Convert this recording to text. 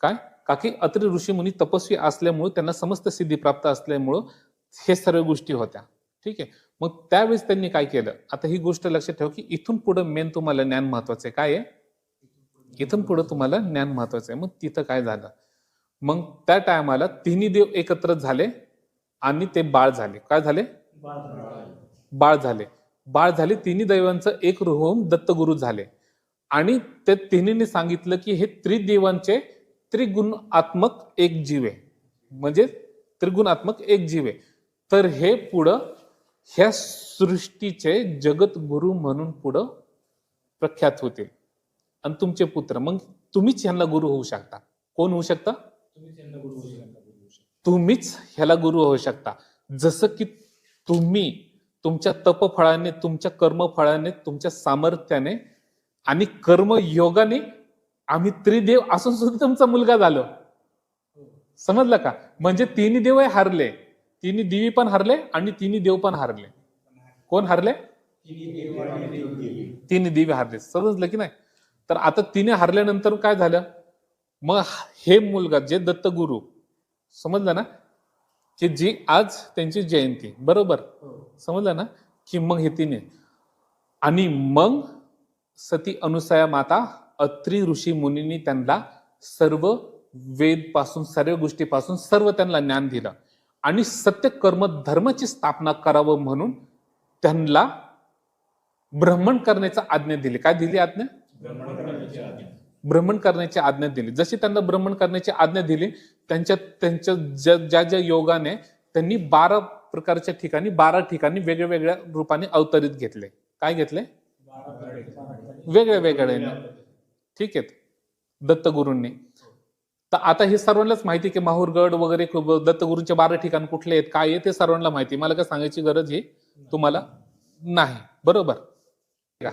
काय का की अत्रि ऋषी मुनी तपस्वी असल्यामुळे त्यांना समस्त सिद्धी प्राप्त असल्यामुळं हे सर्व गोष्टी होत्या. ठीक आहे. मग त्यावेळेस त्यांनी काय केलं, आता ही गोष्ट लक्षात ठेवा की इथून पुढे मेन तुम्हाला ज्ञान महत्वाचं आहे. काय आहे? इथून पुढे तुम्हाला ज्ञान महत्वाचं आहे. मग तिथं काय झालं, मग त्या टायमाला तिन्ही देव एकत्र झाले आणि ते बाळ झाले. काय झाले? बाळ झाले. बाळ झाले. तिन्ही दैवांचं एक रूप होऊन दत्तगुरु झाले. आणि त्या तिन्हीने सांगितलं की हे त्रिदेवांचे त्रिगुणात्मक एक जीव आहे, म्हणजे त्रिगुणात्मक एक जीव आहे. तर हे पुढं ह्या सृष्टीचे जगद्गुरु म्हणून पुढं प्रख्यात होतील आणि तुमचे पुत्र, मग तुम्हीच ह्यांना गुरु होऊ शकता. कोण होऊ शकता? तुम्हीच ह्याला गुरु होऊ शकता. जसं की तुम्ही तुमच्या तपफळाने, तुमच्या कर्मफळाने, तुमच्या सामर्थ्याने आणि कर्मयोगाने आम्ही त्रिदेव असून सुद्धा तुमचा मुलगा झालो. समजलं का? म्हणजे तिन्ही देव हारले, तिन्ही देवी पण हारले आणि तिन्ही देव पण हारले. कोण हारले? तिन्ही देवी हारले. समजलं की नाही? तर आता तिने हारल्यानंतर काय झालं, मग हे मुलगा जे दत्तगुरु, समजलं ना, की जी आज त्यांची जयंती, बरोबर समजलं ना, की मग हे तिने आणि मग सती अनुसया माता अत्रि ऋषी मुनींनी त्यांना सर्व वेद पासून, सर्व गोष्टीपासून सर्व त्यांना ज्ञान दिलं आणि सत्य कर्म धर्माची स्थापना करावं म्हणून त्यांना ब्राह्मण करण्याची आज्ञा दिली. काय दिली आज्ञा? ब्राह्मण करण्याची आज्ञा दिली. जशी त्यांना ब्राह्मण करण्याची आज्ञा दिली, त्यांच्या ज्या ज्या योगाने त्यांनी 12 प्रकारच्या ठिकाणी 12 ठिकाणी वेगळ्या वेगळ्या रूपाने अवतरित घेतले. काय घेतले? वेगळ्या वेगळ्या. ठीक आहे, दत्तगुरूंनी. तर आता हे सर्वांनाच माहिती की माहूरगड वगैरे दत्तगुरूंचे 12 ठिकाण कुठले आहेत, काय आहे ते सर्वांना माहिती. मला काय सांगायची गरज आहे तुम्हाला नाही, बरोबर का?